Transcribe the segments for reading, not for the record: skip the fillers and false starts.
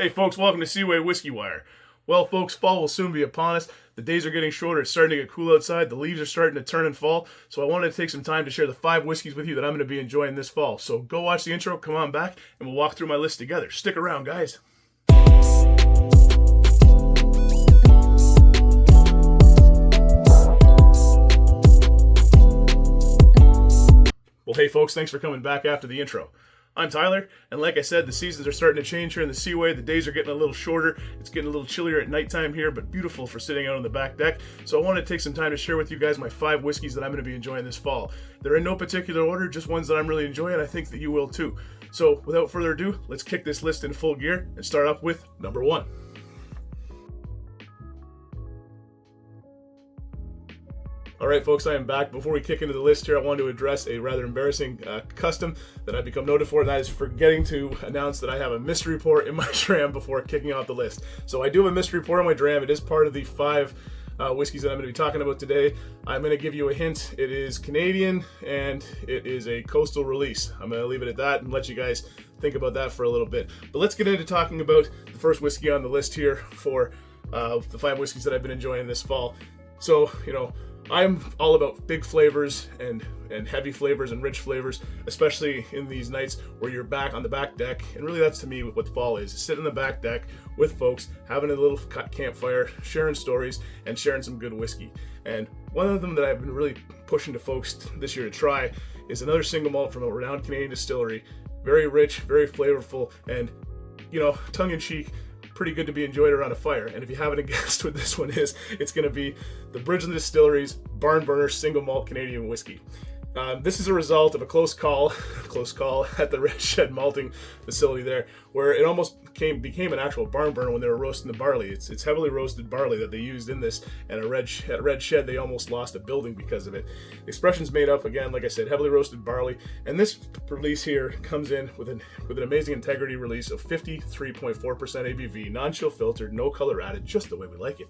Hey folks, welcome to Seawaywhiskywire. Well folks, fall will soon be upon us. The days are getting shorter, it's starting to get cool outside, the leaves are starting to turn and fall, so I wanted to take some time to share the 5 whiskeys with you that I'm going to be enjoying this fall. So go watch the intro, come on back, and we'll walk through my list together. Stick around, guys. Well, hey folks, thanks for coming back after the intro. I'm Tyler, and like I said, the seasons are starting to change here in the Seaway. The days are getting a little shorter. It's getting a little chillier at nighttime here, but beautiful for sitting out on the back deck. So I wanted to take some time to share with you guys my 5 whiskeys that I'm going to be enjoying this fall. They're in no particular order, just ones that I'm really enjoying. I think that you will too. So without further ado, let's kick this list in full gear and start off with number 1. Alright folks, I am back. Before we kick into the list here, I wanted to address a rather embarrassing custom that I've become noted for, and that is forgetting to announce that I have a mystery pour in my dram before kicking off the list. So I do have a mystery pour in my dram. It is part of the 5 whiskeys that I'm going to be talking about today. I'm going to give you a hint. It is Canadian, and it is a coastal release. I'm going to leave it at that and let you guys think about that for a little bit. But let's get into talking about the first whiskey on the list here for the 5 whiskeys that I've been enjoying this fall. So, I'm all about big flavors and heavy flavors and rich flavors, especially in these nights where you're back on the back deck. And really that's to me what fall is. Sit on the back deck with folks, having a little campfire, sharing stories, and sharing some good whiskey. And one of them that I've been really pushing to folks this year to try is another single malt from a renowned Canadian distillery. Very rich, very flavorful, and, tongue-in-cheek, pretty good to be enjoyed around a fire. And if you haven't guessed what this one is, it's going to be the Bridgeland Distillery's Barn Burner Single Malt Canadian Whiskey. This is a result of a close call at the Red Shed malting facility there, where it almost became an actual barn burner when they were roasting the barley. It's heavily roasted barley that they used in this, and at Red Shed they almost lost a building because of it. The expression's made up, again, like I said, heavily roasted barley, and this release here comes in with an amazing integrity release of 53.4% ABV, non-chill filtered, no color added, just the way we like it.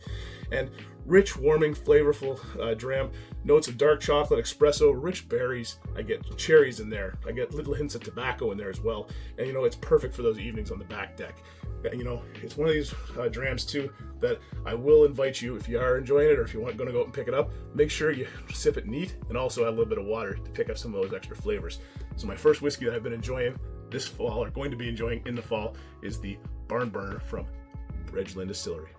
And rich, warming, flavorful dram, notes of dark chocolate, espresso, rich berries. I get cherries in there. I get little hints of tobacco in there as well. And it's perfect for those evenings on the back deck. It's one of these drams too that I will invite you, if you are enjoying it or if you're going to go out and pick it up, make sure you sip it neat and also add a little bit of water to pick up some of those extra flavors. So my first whiskey that I've been enjoying this fall, or going to be enjoying in the fall, is the Barn Burner from Bridgeland Distillery.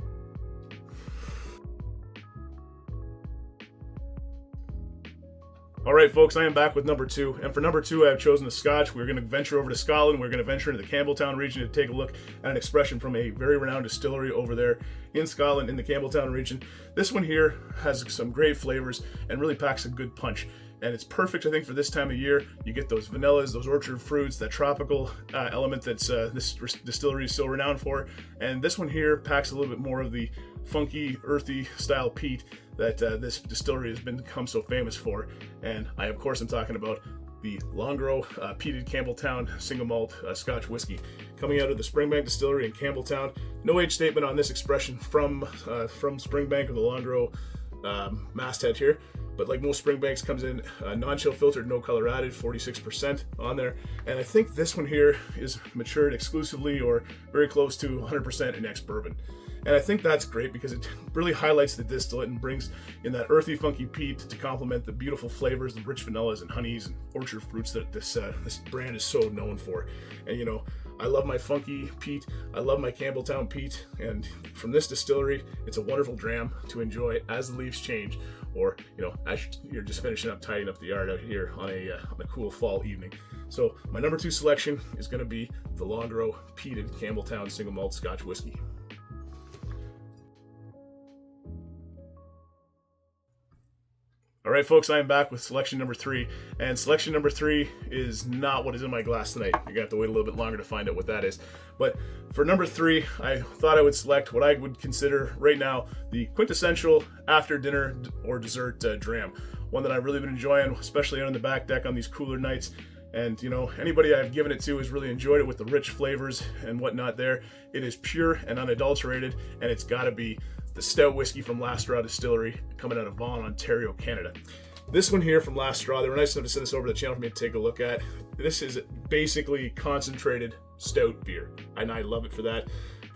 Alright folks, I am back with number 2, and for number 2 I have chosen a Scotch. We're going to venture over to Scotland. We're going to venture into the Campbelltown region to take a look at an expression from a very renowned distillery over there in Scotland in the Campbelltown region. This one here has some great flavors and really packs a good punch. And it's perfect, I think, for this time of year. You get those vanillas, those orchard fruits, that tropical element that's this distillery is so renowned for. And this one here packs a little bit more of the funky, earthy style peat that this distillery has become so famous for. And I, of course, am talking about the Longrow peated Campbelltown single malt Scotch whiskey, coming out of the Springbank Distillery in Campbelltown. No age statement on this expression from Springbank or the Longrow masthead here. But like most Springbanks, comes in non-chill filtered, no color added, 46% on there. And I think this one here is matured exclusively or very close to 100% in ex-bourbon. And I think that's great because it really highlights the distillate and brings in that earthy, funky peat to complement the beautiful flavors, the rich vanillas and honeys and orchard fruits that this brand is so known for. And I love my funky peat. I love my Campbelltown peat. And from this distillery, it's a wonderful dram to enjoy as the leaves change, or as you're just finishing up tidying up the yard out here on a cool fall evening. So my number 2 selection is going to be the Longrow peated Campbelltown single malt Scotch whiskey. Alright folks, I am back with selection number 3, and selection number 3 is not what is in my glass tonight. You're going to have to wait a little bit longer to find out what that is. But for number 3, I thought I would select what I would consider right now the quintessential after dinner or dessert dram. One that I've really been enjoying, especially on the back deck on these cooler nights. And anybody I've given it to has really enjoyed it with the rich flavors and whatnot there. It is pure and unadulterated, and it's got to be the stout whiskey from Last Straw Distillery, coming out of Vaughan, Ontario, Canada. This one here from Last Straw, they were nice enough to send this over to the channel for me to take a look at. This is basically concentrated stout beer, and I love it for that.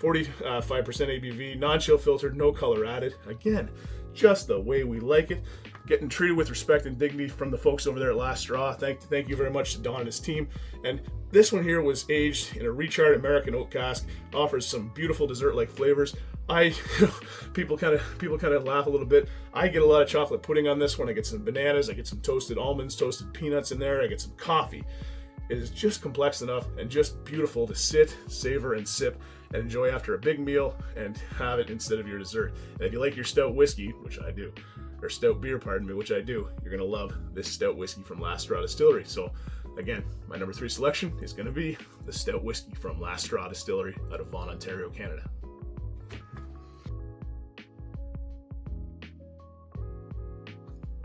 45% ABV, non-chill filtered, no color added. Again, just the way we like it. Getting treated with respect and dignity from the folks over there at Last Straw. Thank you very much to Don and his team. And this one here was aged in a recharred American oak cask. Offers some beautiful dessert-like flavors. People kind of laugh a little bit. I get a lot of chocolate pudding on this one. I get some bananas. I get some toasted almonds, toasted peanuts in there. I get some coffee. It is just complex enough and just beautiful to sit, savor, and sip and enjoy after a big meal and have it instead of your dessert. And if you like your stout whiskey, which I do, or stout beer, pardon me, which I do, you're gonna love this stout whiskey from Last Straw Distillery. So again, my number 3 selection is gonna be the stout whiskey from Last Straw Distillery out of Vaughan, Ontario, Canada.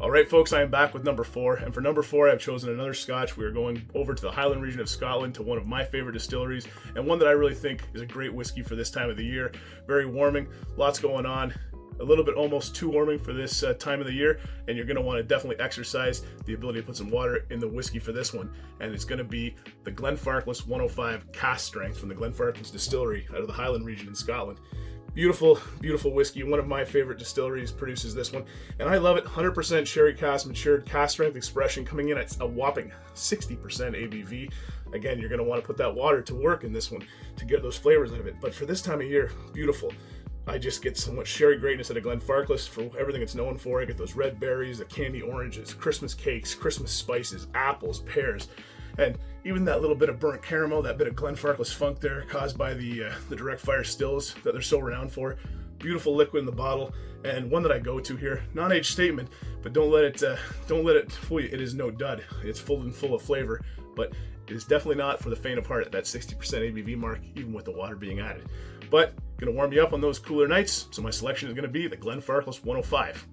All right, folks, I am back with number 4, and for number 4, I've chosen another Scotch. We are going over to the Highland region of Scotland to one of my favorite distilleries, and one that I really think is a great whiskey for this time of the year. Very warming, lots going on, a little bit almost too warming for this time of the year, and you're going to want to definitely exercise the ability to put some water in the whiskey for this one, and it's going to be the Glenfarclas 105 cask strength from the Glenfarclas distillery out of the Highland region in Scotland. Beautiful, beautiful whiskey. One of my favorite distilleries produces this one, and I love it. 100% sherry cask matured, cask strength expression coming in at a whopping 60% ABV. Again, you're going to want to put that water to work in this one to get those flavors out of it. But for this time of year, beautiful. I just get so much sherry greatness out of Glenfarclas for everything it's known for. I get those red berries, the candy oranges, Christmas cakes, Christmas spices, apples, pears, and even that little bit of burnt caramel, that bit of Glenfarclas funk there caused by the direct fire stills that they're so renowned for. Beautiful liquid in the bottle, and one that I go to here. Non-age statement, but don't let it fool you. It is no dud. It's full of flavor, but it is definitely not for the faint of heart at that 60% ABV mark, even with the water being added. But gonna warm you up on those cooler nights, so my selection is gonna be the Glenfarclas 105.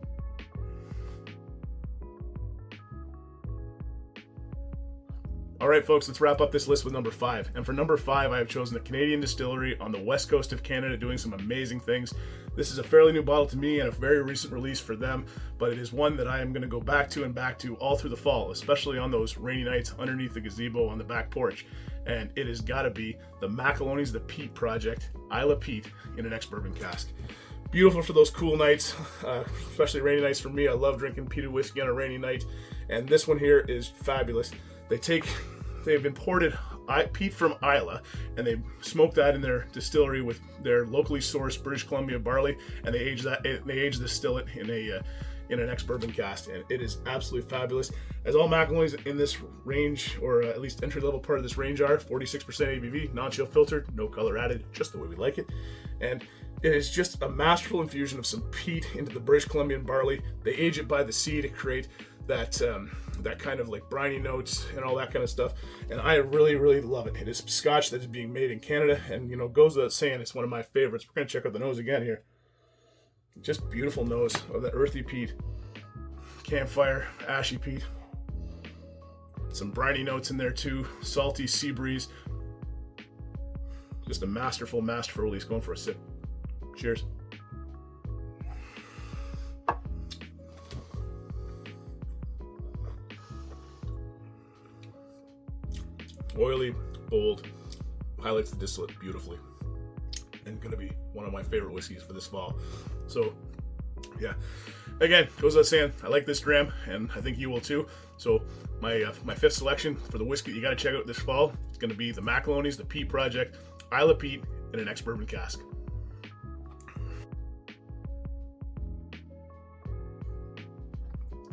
All right, folks, let's wrap up this list with number 5. And for number 5, I have chosen a Canadian distillery on the west coast of Canada doing some amazing things. This is a fairly new bottle to me and a very recent release for them, but it is one that I am going to go back to all through the fall, especially on those rainy nights underneath the gazebo on the back porch. And it has got to be the McAloney's The Peat Project, Isla Peat, in an ex-bourbon cask. Beautiful for those cool nights, especially rainy nights for me. I love drinking peated whiskey on a rainy night, and this one here is fabulous. They've imported peat from Isla, and they smoke that in their distillery with their locally sourced British Columbia barley, and they age the stillet in an ex-bourbon cask, and it is absolutely fabulous. As all McAloney's in this range, or at least entry-level part of this range, are 46% ABV, non-chill filtered, no color added, just the way we like it, and it is just a masterful infusion of some peat into the British Columbian barley. They age it by the sea to create that kind of like briny notes and all that kind of stuff, and I really, really love it. It is Scotch that is being made in Canada, and goes without saying, it's one of my favorites. We're gonna check out the nose again here. Just beautiful nose of that earthy peat, campfire, ashy peat. Some briny notes in there too, salty sea breeze. Just a masterful release. Going for a sip. Cheers. Oily, bold, highlights the distillate beautifully, and gonna be one of my favorite whiskeys for this fall. So yeah, again, goes without saying, I like this dram, and I think you will too. So my 5th selection for the whiskey you got to check out this fall, it's gonna be the McAloney's The Peat Project, Isla Peat, in an ex-bourbon cask.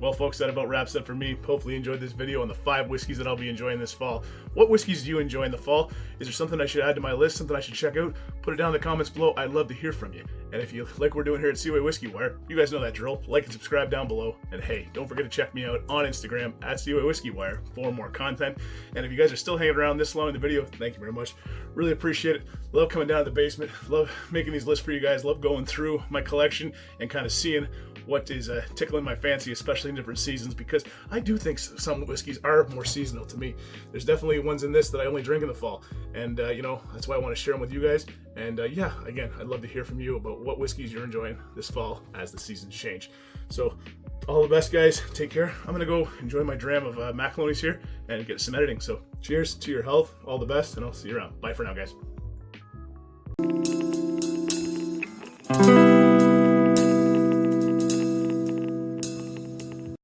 Well, folks, that about wraps up for me. Hopefully you enjoyed this video on the 5 whiskeys that I'll be enjoying this fall. What whiskeys do you enjoy in the fall? Is there something I should add to my list, something I should check out? Put it down in the comments below. I'd love to hear from you. And if you like what we're doing here at Seaway Whiskey Wire, you guys know that drill. Like and subscribe down below. And hey, don't forget to check me out on Instagram at Seaway Whiskey Wire for more content. And if you guys are still hanging around this long in the video, thank you very much. Really appreciate it. Love coming down to the basement. Love making these lists for you guys. Love going through my collection and kind of seeing what is tickling my fancy, especially in different seasons, because I do think some whiskeys are more seasonal to me. There's definitely ones in this that I only drink in the fall, and that's why I want to share them with you guys. And yeah, again, I'd love to hear from you about what whiskeys you're enjoying this fall as the seasons change. So all the best, guys. Take care. I'm gonna go enjoy my dram of McAloney's here and get some editing. So cheers to your health, all the best, and I'll see you around. Bye for now, guys.